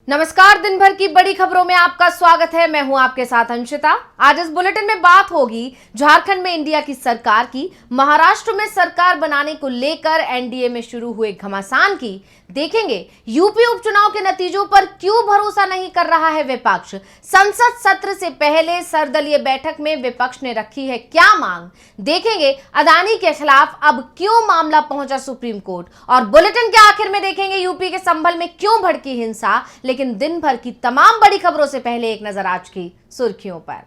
नमस्कार, दिन भर की बड़ी खबरों में आपका स्वागत है। मैं हूं आपके साथ अंशिता। आज इस बुलेटिन में बात होगी झारखंड में इंडिया की सरकार की, महाराष्ट्र में सरकार बनाने को लेकर एनडीए में शुरू हुए घमासान की, देखेंगे यूपी उपचुनाव के नतीजों पर क्यों भरोसा नहीं कर रहा है विपक्ष, संसद सत्र से पहले सर्वदलीय बैठक में विपक्ष ने रखी है क्या मांग, देखेंगे अदानी के खिलाफ अब क्यों मामला पहुंचा सुप्रीम कोर्ट, और बुलेटिन के आखिर में देखेंगे यूपी के संभल में क्यों भड़की हिंसा। लेकिन दिन भर की तमाम बड़ी खबरों से पहले एक नजर आज की सुर्खियों पर।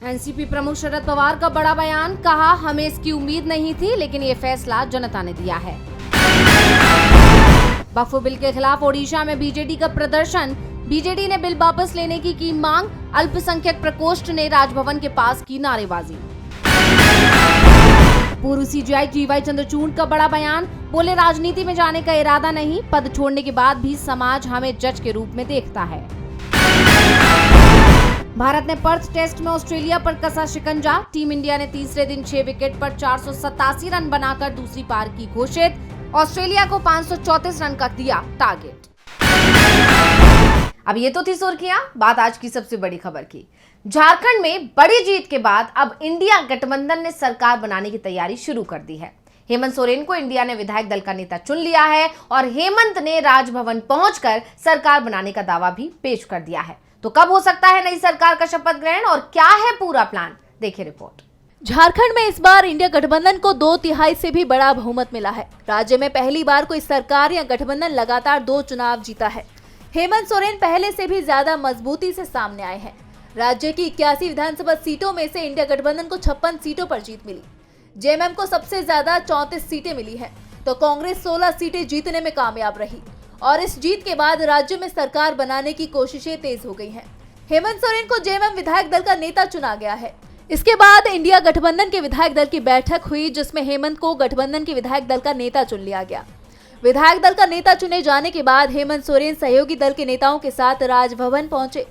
एनसीपी प्रमुख शरद पवार का बड़ा बयान, कहा हमें इसकी उम्मीद नहीं थी लेकिन ये फैसला जनता ने दिया है। वक्फ बिल के खिलाफ ओडिशा में बीजेडी का प्रदर्शन, बीजेडी ने बिल वापस लेने की मांग, अल्पसंख्यक प्रकोष्ठ ने राजभवन के पास की नारेबाजी। पूर्व सीजीआई टीवाई चंद्रचूड़ का बड़ा बयान, बोले राजनीति में जाने का इरादा नहीं, पद छोड़ने के बाद भी समाज हमें जज के रूप में देखता है। भारत ने पर्थ टेस्ट में ऑस्ट्रेलिया पर कसा शिकंजा, टीम इंडिया ने तीसरे दिन 6 विकेट पर 487 रन बनाकर दूसरी पार की घोषित, ऑस्ट्रेलिया को 534 रन का दिया टारगेट। अब ये तो थी सुर्खियां, बात आज की सबसे बड़ी खबर की। झारखंड में बड़ी जीत के बाद अब इंडिया गठबंधन ने सरकार बनाने की तैयारी शुरू कर दी है। हेमंत सोरेन को इंडिया ने विधायक दल का नेता चुन लिया है और हेमंत ने राजभवन पहुंचकर सरकार बनाने का दावा भी पेश कर दिया है। तो कब हो सकता है नई सरकार का शपथ ग्रहण और क्या है पूरा प्लान, देखिए रिपोर्ट। झारखंड में इस बार इंडिया गठबंधन को 2/3 से भी बड़ा बहुमत मिला है। राज्य में पहली बार कोई सरकार या गठबंधन लगातार 2 चुनाव जीता है। हेमंत सोरेन पहले से भी ज्यादा मजबूती से सामने आए हैं। राज्य की 81 विधानसभा सीटों में से इंडिया गठबंधन को 56 सीटों पर जीत मिली। जेएमएम को सबसे ज्यादा 34 सीटें मिली हैं, तो कांग्रेस 16 सीटें जीतने में कामयाब रही और इस जीत के बाद राज्य में सरकार बनाने की कोशिशें तेज हो गई हैं। हेमंत सोरेन को जेएमएम विधायक दल का नेता चुना गया है। इसके बाद इंडिया गठबंधन के विधायक दल की बैठक हुई, जिसमें हेमंत को गठबंधन के विधायक दल का नेता चुन लिया गया। विधायक दल का नेता चुने जाने के बाद हेमंत सोरेन सहयोगी दल के नेताओं के साथ राजभवन पहुंचे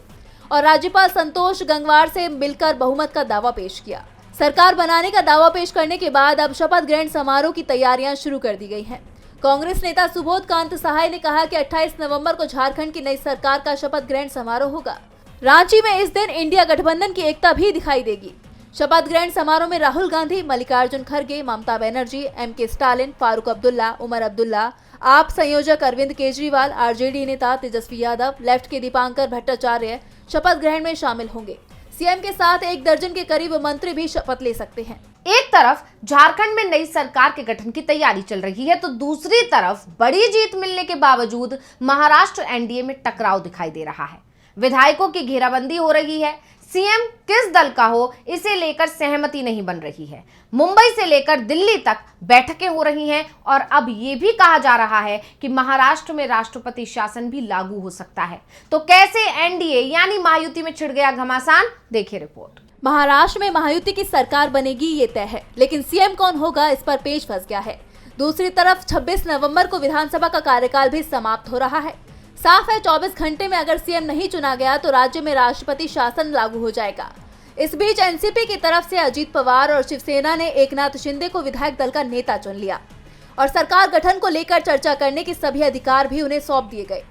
और राज्यपाल संतोष गंगवार से मिलकर बहुमत का दावा पेश किया। सरकार बनाने का दावा पेश करने के बाद अब शपथ ग्रहण समारोह की तैयारियां शुरू कर दी गई हैं। कांग्रेस नेता सुबोध कांत सहाय ने कहा कि 28 नवंबर को झारखंड की नई सरकार का शपथ ग्रहण समारोह होगा। रांची में इस दिन इंडिया गठबंधन की एकता भी दिखाई देगी। शपथ ग्रहण समारोह में राहुल गांधी, मल्लिकार्जुन खड़गे, ममता बनर्जी, एमके स्टालिन, फारूक अब्दुल्ला, उमर अब्दुल्ला, आप संयोजक अरविंद केजरीवाल, आरजेडी नेता तेजस्वी यादव, लेफ्ट के दीपांकर भट्टाचार्य शपथ ग्रहण में शामिल होंगे। सीएम के साथ 1 दर्जन के करीब मंत्री भी शपथ ले सकते हैं। एक तरफ झारखंड में नई सरकार के गठन की तैयारी चल रही है, तो दूसरी तरफ बड़ी जीत मिलने के बावजूद महाराष्ट्र एनडीए में टकराव दिखाई दे रहा है। विधायकों की घेराबंदी हो रही है। सीएम किस दल का हो, इसे लेकर सहमति नहीं बन रही है। मुंबई से लेकर दिल्ली तक बैठकें हो रही हैं और अब ये भी कहा जा रहा है कि महाराष्ट्र में राष्ट्रपति शासन भी लागू हो सकता है। तो कैसे एनडीए यानी महायुति में छिड़ गया घमासान, देखिए रिपोर्ट। महाराष्ट्र में महायुति की सरकार बनेगी ये तय है, लेकिन सीएम कौन होगा इस पर पेच फंस गया है। दूसरी तरफ 26 नवंबर को विधानसभा का कार्यकाल भी समाप्त हो रहा है। साफ है 24 घंटे में अगर सीएम नहीं चुना गया तो राज्य में राष्ट्रपति शासन लागू हो जाएगा। इस बीच एनसीपी की तरफ से अजीत पवार और शिवसेना ने एकनाथ शिंदे को विधायक दल का नेता चुन लिया और सरकार गठन को लेकर चर्चा करने के सभी अधिकार भी उन्हें सौंप दिए गए।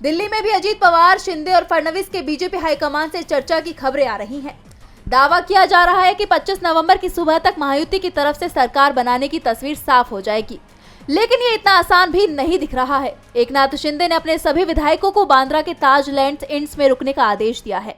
दिल्ली में भी अजीत पवार, शिंदे और फडणवीस के बीजेपी हाईकमान से चर्चा की खबरें आ रही हैं। दावा किया जा रहा है कि 25 नवंबर की सुबह तक महायुति की तरफ से सरकार बनाने की तस्वीर साफ हो जाएगी, लेकिन ये इतना आसान भी नहीं दिख रहा है। एकनाथ शिंदे ने अपने सभी विधायकों को बांद्रा के ताज लैंड्स इंड्स में रुकने का आदेश दिया है।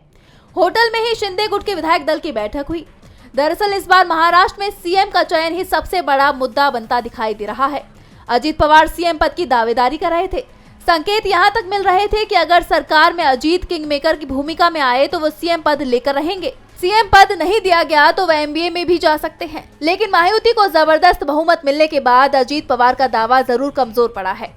होटल में ही शिंदे गुट के विधायक दल की बैठक हुई। दरअसल इस बार महाराष्ट्र में सीएम का चयन ही सबसे बड़ा मुद्दा बनता दिखाई दे रहा है। अजीत पवार सीएम पद की दावेदारी कर रहे थे। संकेत यहाँ तक मिल रहे थे कि अगर सरकार में अजीत किंगमेकर की भूमिका में आए तो वो सीएम पद लेकर रहेंगे। सीएम पद नहीं दिया गया तो वह एमबीए में भी जा सकते हैं, लेकिन महायुति को जबरदस्त बहुमत मिलने के बाद अजीत पवार का दावा जरूर कमजोर पड़ा है।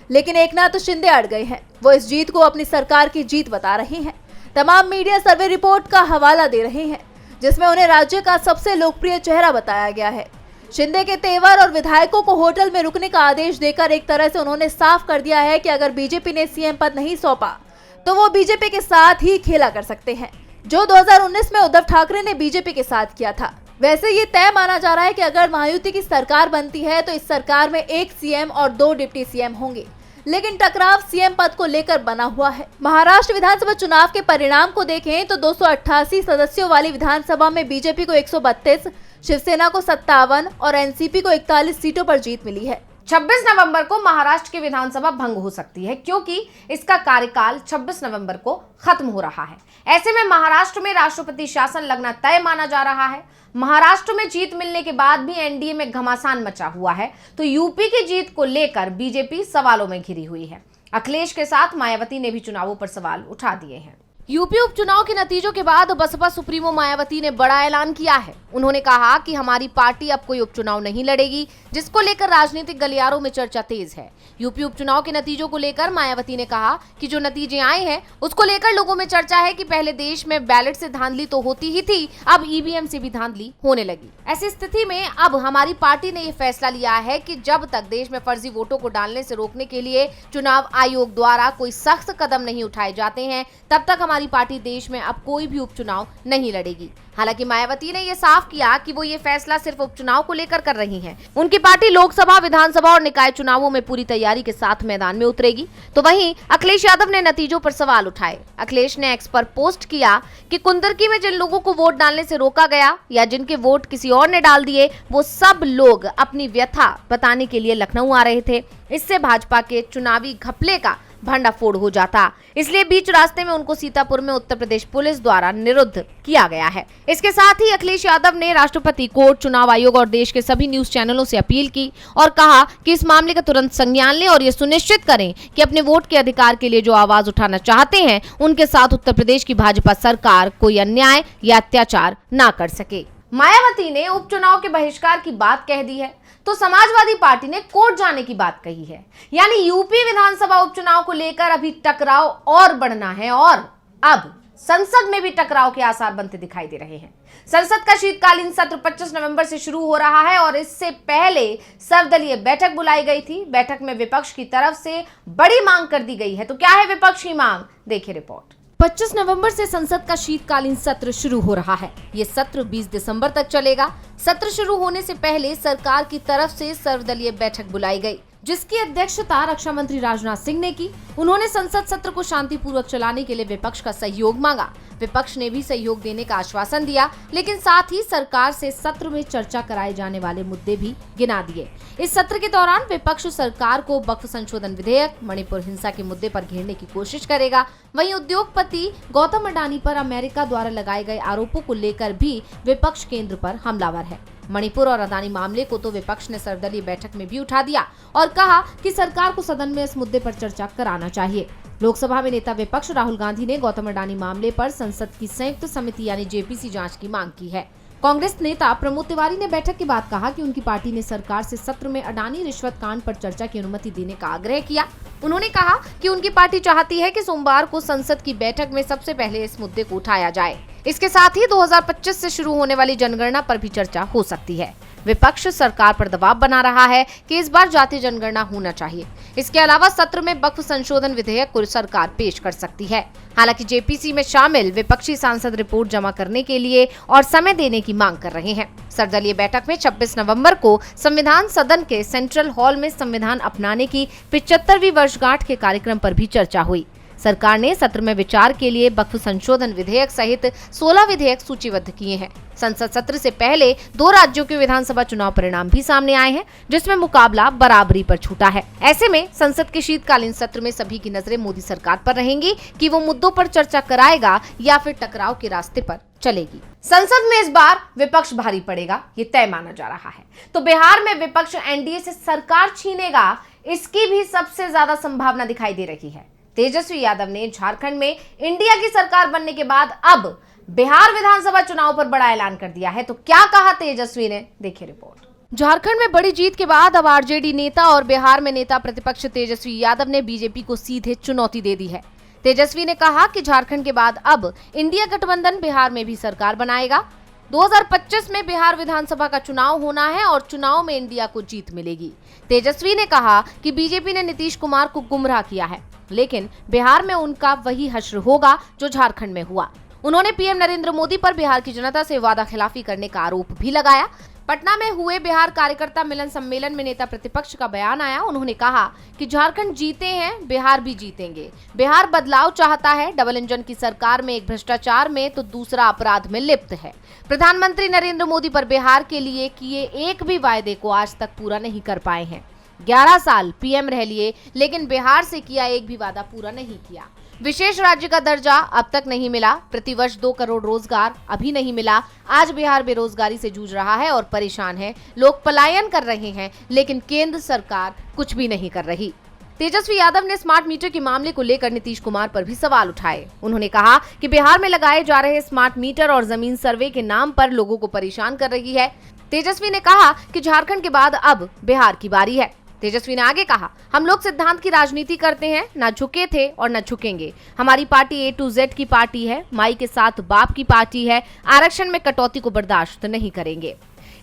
लेकिन एकनाथ शिंदे अड़ गए हैं। वो इस जीत को अपनी सरकार की जीत बता रहे हैं। तमाम मीडिया सर्वे रिपोर्ट का हवाला दे रहे हैं, जिसमें उन्हें राज्य का सबसे लोकप्रिय चेहरा बताया गया है। शिंदे के तेवर और विधायकों को होटल में रुकने का आदेश देकर एक तरह से उन्होंने साफ कर दिया है कि अगर बीजेपी ने सीएम पद नहीं सौंपा तो वो बीजेपी के साथ ही खेला कर सकते हैं, जो 2019 में उद्धव ठाकरे ने बीजेपी के साथ किया था। वैसे ये तय माना जा रहा है कि अगर महायुति की सरकार बनती है तो इस सरकार में 1 सीएम और 2 डिप्टी सीएम होंगे, लेकिन टकराव सीएम पद को लेकर बना हुआ है। महाराष्ट्र विधानसभा चुनाव के परिणाम को देखें तो 288 सदस्यों वाली विधानसभा में बीजेपी को 132, शिवसेना को 57 और एनसीपी को 41 सीटों पर जीत मिली है। 26 नवंबर को महाराष्ट्र की विधानसभा भंग हो सकती है क्योंकि इसका कार्यकाल 26 नवंबर को खत्म हो रहा है। ऐसे में महाराष्ट्र में राष्ट्रपति शासन लगना तय माना जा रहा है। महाराष्ट्र में जीत मिलने के बाद भी एनडीए में घमासान मचा हुआ है, तो यूपी की जीत को लेकर बीजेपी सवालों में घिरी हुई है। अखिलेश के साथ मायावती ने भी चुनावों पर सवाल उठा दिए हैं। यूपी उपचुनाव के नतीजों के बाद बसपा सुप्रीमो मायावती ने बड़ा ऐलान किया है। उन्होंने कहा कि हमारी पार्टी अब कोई उपचुनाव नहीं लड़ेगी, जिसको लेकर राजनीतिक गलियारों में चर्चा तेज है। यूपी उपचुनाव के नतीजों को लेकर मायावती ने कहा कि जो नतीजे आए हैं उसको लेकर लोगों में चर्चा है कि पहले देश में बैलेट से धांधली तो होती ही थी, अब ईवीएम से भी धांधली होने लगी। ऐसी स्थिति में अब हमारी पार्टी ने यह फैसला लिया है कि जब तक देश में फर्जी वोटों को डालने से रोकने के लिए चुनाव आयोग द्वारा कोई सख्त कदम नहीं उठाए जाते हैं, तब तक हमारी पार्टी देश में अब कोई भी उपचुनाव नहीं लड़ेगी। हालांकि मायावती ने यह साफ किया कि वो ये फैसला सिर्फ उपचुनाव को लेकर कर रही हैं। उनकी पार्टी लोकसभा, विधानसभा और निकाय चुनावों में पूरी तैयारी के साथ मैदान में उतरेगी। तो वहीं अखिलेश यादव ने नतीजों पर सवाल उठाए। अखिलेश ने एक्स पर पोस्ट किया कि कुंदरकी में जिन लोगों को वोट डालने से रोका गया या जिनके वोट किसी और ने डाल दिए, वो सब लोग अपनी व्यथा बताने के लिए लखनऊ आ रहे थे। इससे भाजपा के चुनावी घपले का भंडाफोड़ हो जाता, इसलिए बीच रास्ते में उनको सीतापुर में उत्तर प्रदेश पुलिस द्वारा निरुद्ध किया गया है। इसके साथ ही अखिलेश यादव ने राष्ट्रपति, कोर्ट, चुनाव आयोग और देश के सभी न्यूज चैनलों से अपील की और कहा कि इस मामले का तुरंत संज्ञान लें और ये सुनिश्चित करें कि अपने वोट के अधिकार के लिए जो आवाज उठाना चाहते हैं, उनके साथ उत्तर प्रदेश की भाजपा सरकार कोई अन्याय या अत्याचार ना कर सके। मायावती ने उपचुनाव के बहिष्कार की बात कह दी है, तो समाजवादी पार्टी ने कोर्ट जाने की बात कही है। यानी यूपी विधानसभा उपचुनाव को लेकर अभी टकराव और बढ़ना है और अब संसद में भी टकराव के आसार बनते दिखाई दे रहे हैं। संसद का शीतकालीन सत्र 25 नवंबर से शुरू हो रहा है और इससे पहले सर्वदलीय बैठक बुलाई गई थी। बैठक में विपक्ष की तरफ से बड़ी मांग कर दी गई है। तो क्या है विपक्ष की मांग, देखिए रिपोर्ट। 25 नवंबर से संसद का शीतकालीन सत्र शुरू हो रहा है। ये सत्र 20 दिसंबर तक चलेगा। सत्र शुरू होने से पहले सरकार की तरफ से सर्वदलीय बैठक बुलाई गई, जिसकी अध्यक्षता रक्षा मंत्री राजनाथ सिंह ने की। उन्होंने संसद सत्र को शांतिपूर्वक चलाने के लिए विपक्ष का सहयोग मांगा। विपक्ष ने भी सहयोग देने का आश्वासन दिया, लेकिन साथ ही सरकार से सत्र में चर्चा कराए जाने वाले मुद्दे भी गिना दिए। इस सत्र के दौरान विपक्ष सरकार को वक्फ संशोधन विधेयक, मणिपुर हिंसा के मुद्दे पर घेरने की कोशिश करेगा। वहीं उद्योगपति गौतम अडानी पर अमेरिका द्वारा लगाए गए आरोपों को लेकर भी विपक्ष केंद्र पर हमलावर है। मणिपुर और अदानी मामले को तो विपक्ष ने सर्वदलीय बैठक में भी उठा दिया और कहा कि सरकार को सदन में इस मुद्दे पर चर्चा कराना चाहिए। लोकसभा में नेता विपक्ष राहुल गांधी ने गौतम अडानी मामले पर संसद की संयुक्त समिति यानी जेपीसी जांच की मांग की है। कांग्रेस नेता प्रमोद तिवारी ने बैठक के बाद कहा कि उनकी पार्टी ने सरकार से सत्र में अडानी रिश्वत कांड पर चर्चा की अनुमति देने का आग्रह किया। उन्होंने कहा कि उनकी पार्टी चाहती है कि सोमवार को संसद की बैठक में सबसे पहले इस मुद्दे को उठाया जाए। इसके साथ ही 2025 से शुरू होने वाली जनगणना पर भी चर्चा हो सकती है। विपक्ष सरकार पर दबाव बना रहा है कि इस बार जातीय जनगणना होना चाहिए। इसके अलावा सत्र में वक्फ संशोधन विधेयक को सरकार पेश कर सकती है। हालांकि जेपीसी में शामिल विपक्षी सांसद रिपोर्ट जमा करने के लिए और समय देने की मांग कर रहे हैं। सर्वदलीय बैठक में 26 नवंबर को संविधान सदन के सेंट्रल हॉल में संविधान अपनाने की 75वीं वर्षगांठ के कार्यक्रम पर भी चर्चा हुई। सरकार ने सत्र में विचार के लिए वक्फ संशोधन विधेयक सहित 16 विधेयक सूचीबद्ध किए हैं। संसद सत्र से पहले 2 राज्यों के विधानसभा चुनाव परिणाम भी सामने आए हैं, जिसमें मुकाबला बराबरी पर छूटा है। ऐसे में संसद के शीतकालीन सत्र में सभी की नजरें मोदी सरकार पर रहेंगी कि वो मुद्दों पर चर्चा कराएगा या फिर टकराव के रास्ते पर चलेगी। संसद में इस बार विपक्ष भारी पड़ेगा, ये तय माना जा रहा है। तो बिहार में विपक्ष एनडीए से सरकार छीनेगा, इसकी भी सबसे ज्यादा संभावना दिखाई दे रही है। तेजस्वी यादव ने झारखंड में इंडिया की सरकार बनने के बाद अब बिहार विधानसभा चुनाव पर बड़ा ऐलान कर दिया है। तो क्या कहा तेजस्वी ने, देखिए रिपोर्ट। झारखंड में बड़ी जीत के बाद अब आरजेडी नेता और बिहार में नेता प्रतिपक्ष तेजस्वी यादव ने बीजेपी को सीधे चुनौती दे दी है। तेजस्वी ने कहा कि झारखंड के बाद अब इंडिया गठबंधन बिहार में भी सरकार बनाएगा। 2025 में बिहार विधानसभा का चुनाव होना है और चुनाव में इंडिया को जीत मिलेगी। तेजस्वी ने कहा कि बीजेपी ने नीतीश कुमार को गुमराह किया है, लेकिन बिहार में उनका वही हश्र होगा जो झारखंड में हुआ। उन्होंने पीएम नरेंद्र मोदी पर बिहार की जनता से वादा खिलाफी करने का आरोप भी लगाया। पटना में हुए बिहार कार्यकर्ता मिलन सम्मेलन में नेता प्रतिपक्ष का बयान आया। उन्होंने कहा कि झारखंड जीते हैं, बिहार भी जीतेंगे। बिहार बदलाव चाहता है। डबल इंजन की सरकार में एक भ्रष्टाचार में तो दूसरा अपराध में लिप्त है। प्रधानमंत्री नरेंद्र मोदी पर बिहार के लिए किए एक भी वायदे को आज तक पूरा नहीं कर पाए हैं। 11 साल पीएम रह लिए, लेकिन बिहार से किया एक भी वादा पूरा नहीं किया। विशेष राज्य का दर्जा अब तक नहीं मिला। प्रतिवर्ष 2 करोड़ रोजगार अभी नहीं मिला। आज बिहार बेरोजगारी से जूझ रहा है और परेशान है। लोग पलायन कर रहे हैं, लेकिन केंद्र सरकार कुछ भी नहीं कर रही। तेजस्वी यादव ने स्मार्ट मीटर के मामले को लेकर नीतीश कुमार पर भी सवाल उठाए। उन्होंने कहा कि बिहार में लगाए जा रहे स्मार्ट मीटर और जमीन सर्वे के नाम पर लोगों को परेशान कर रही है। तेजस्वी ने कहा कि झारखंड के बाद अब बिहार की बारी है। तेजस्वी ने आगे कहा, हम लोग सिद्धांत की राजनीति करते हैं, ना झुके थे और न झुकेंगे। हमारी पार्टी A to Z की पार्टी है, माई के साथ बाप की पार्टी है। आरक्षण में कटौती को बर्दाश्त नहीं करेंगे।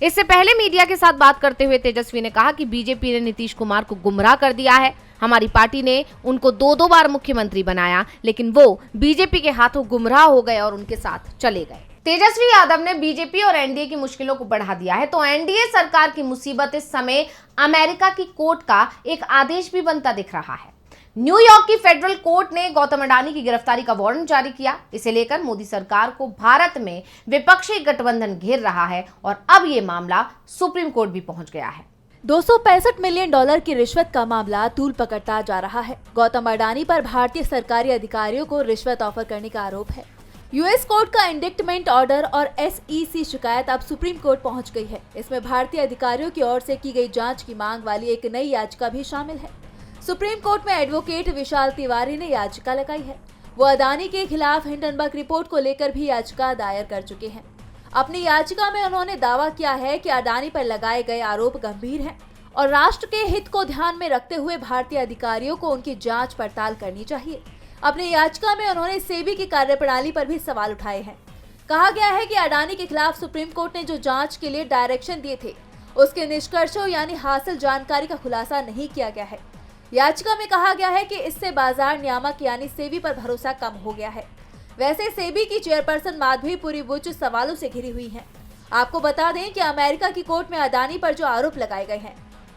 इससे पहले मीडिया के साथ बात करते हुए तेजस्वी ने कहा कि बीजेपी ने नीतीश कुमार को गुमराह कर दिया है। हमारी पार्टी ने उनको 2 बार मुख्यमंत्री बनाया, लेकिन वो बीजेपी के हाथों गुमराह हो गए और उनके साथ चले गए। तेजस्वी यादव ने बीजेपी और एनडीए की मुश्किलों को बढ़ा दिया है, तो एनडीए सरकार की मुसीबत इस समय अमेरिका की कोर्ट का एक आदेश भी बनता दिख रहा है। न्यूयॉर्क की फेडरल कोर्ट ने गौतम अडानी की गिरफ्तारी का वारंट जारी किया। इसे लेकर मोदी सरकार को भारत में विपक्षी गठबंधन घेर रहा है और अब ये मामला सुप्रीम कोर्ट भी पहुंच गया है। $265 मिलियन की रिश्वत का मामला तूल पकड़ता जा रहा है। गौतम अडानी पर भारतीय सरकारी अधिकारियों को रिश्वत ऑफर करने का आरोप है। यूएस कोर्ट का इंडिक्टमेंट ऑर्डर और एसईसी शिकायत अब सुप्रीम कोर्ट पहुंच गई है। इसमें भारतीय अधिकारियों की ओर से की गई जांच की मांग वाली एक नई याचिका भी शामिल है। सुप्रीम कोर्ट में एडवोकेट विशाल तिवारी ने याचिका लगाई है। वो अडानी के खिलाफ हिंडनबर्ग रिपोर्ट को लेकर भी याचिका दायर कर चुके हैं। अपनी याचिका में उन्होंने दावा किया है कि अडानी पर लगाए गए आरोप गंभीर हैं और राष्ट्र के हित को ध्यान में रखते हुए भारतीय अधिकारियों को उनकी जांच पड़ताल करनी चाहिए। अपनी याचिका में उन्होंने सेबी की कार्यप्रणाली पर भी सवाल उठाए हैं। कहा गया है कि अडानी के खिलाफ सुप्रीम कोर्ट ने जो जांच के लिए डायरेक्शन दिए थे, उसके निष्कर्षों यानी हासिल जानकारी का खुलासा नहीं किया गया है। याचिका में कहा गया है कि इससे बाजार नियामक यानी सेबी पर भरोसा कम हो गया है। वैसे सेबी की चेयरपर्सन माधवीपुरी बुच सवालों से घिरी हुई हैं। आपको बता दें कि अमेरिका की कोर्ट में अडानी पर जो आरोप लगाए गए हैं,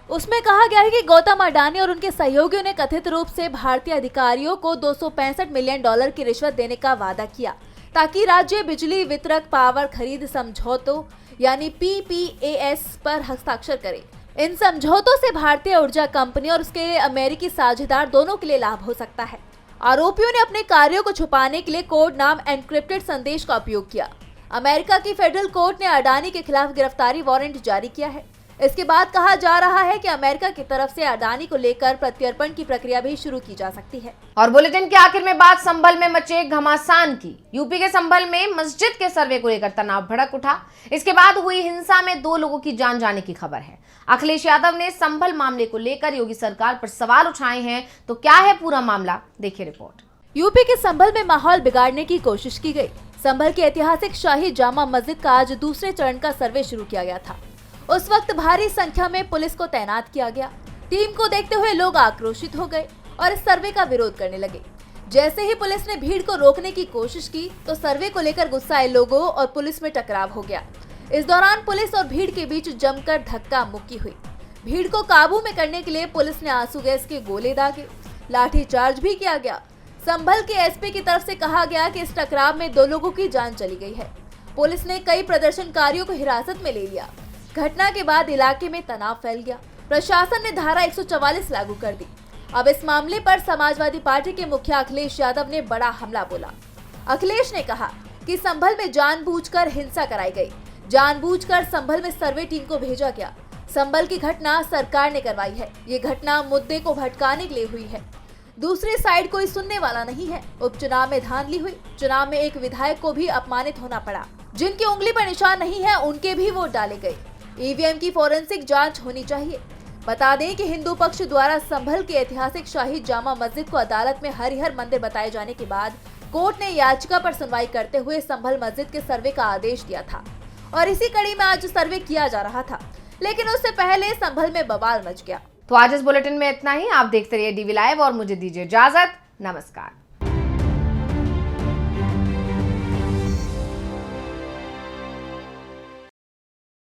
उसमें कहा गया है कि गौतम अडानी और उनके सहयोगियों ने कथित रूप से भारतीय अधिकारियों को $265 मिलियन की रिश्वत देने का वादा किया, ताकि राज्य बिजली वितरक पावर खरीद समझौतों यानी PPAS पर हस्ताक्षर करे। इन समझौतों से भारतीय ऊर्जा कंपनी और उसके अमेरिकी साझेदार दोनों के लिए लाभ हो सकता है। आरोपियों ने अपने कार्यों को छुपाने के लिए कोड नाम एनक्रिप्टेड संदेश का उपयोग किया। अमेरिका की फेडरल कोर्ट ने अडानी के खिलाफ गिरफ्तारी वारंट जारी किया है। इसके बाद कहा जा रहा है कि अमेरिका की तरफ से अडानी को लेकर प्रत्यर्पण की प्रक्रिया भी शुरू की जा सकती है। और बुलेटिन के आखिर में बात संभल में मचे घमासान की। यूपी के संभल में मस्जिद के सर्वे को लेकर तनाव भड़क उठा। इसके बाद हुई हिंसा में 2 लोगों की जान जाने की खबर है। अखिलेश यादव ने संभल मामले को लेकर योगी सरकार पर सवाल उठाए हैं, तो क्या है पूरा मामला, देखिए रिपोर्ट। यूपी के संभल में माहौल बिगाड़ने की कोशिश की गई। संभल की ऐतिहासिक शाही जामा मस्जिद का आज दूसरे चरण का सर्वे शुरू किया गया था। उस वक्त भारी संख्या में पुलिस को तैनात किया गया। टीम को देखते हुए लोग आक्रोशित हो गए और इस सर्वे का विरोध करने लगे। जैसे ही पुलिस ने भीड़ को रोकने की कोशिश की, तो सर्वे को लेकर गुस्साए लोगों और पुलिस में टकराव हो गया। इस दौरान पुलिस और भीड़ के बीच जमकर धक्का मुक्की हुई। भीड़ को काबू में करने के लिए पुलिस ने आंसू गैस के गोले दागे, लाठीचार्ज भी किया गया। संभल के एसपी की तरफ से कहा गया कि इस टकराव में 2 लोगों की जान चली गई है। पुलिस ने कई प्रदर्शनकारियों को हिरासत में ले लिया। घटना के बाद इलाके में तनाव फैल गया। प्रशासन ने धारा 144 लागू कर दी। अब इस मामले पर समाजवादी पार्टी के मुखिया अखिलेश यादव ने बड़ा हमला बोला। अखिलेश ने कहा कि संभल में जानबूझकर हिंसा कराई गई, जानबूझकर संभल में सर्वे टीम को भेजा गया। संभल की घटना सरकार ने करवाई है। ये घटना मुद्दे को भटकाने के लिए हुई है। दूसरी साइड कोई सुनने वाला नहीं है। उपचुनाव में धांधली हुई। चुनाव में एक विधायक को भी अपमानित होना पड़ा। जिनकी उंगली पर निशान नहीं है, उनके भी वोट डाले गए। ईवीएम की फोरेंसिक जांच होनी चाहिए। बता दें कि हिंदू पक्ष द्वारा संभल की ऐतिहासिक शाही जामा मस्जिद को अदालत में हरिहर मंदिर बताए जाने के बाद कोर्ट ने याचिका पर सुनवाई करते हुए संभल मस्जिद के सर्वे का आदेश दिया था और इसी कड़ी में आज सर्वे किया जा रहा था, लेकिन उससे पहले संभल में बवाल मच गया। तो आज इस बुलेटिन में इतना ही। आप देखते रहिए डीवी लाइव और मुझे दीजिए इजाजत। नमस्कार।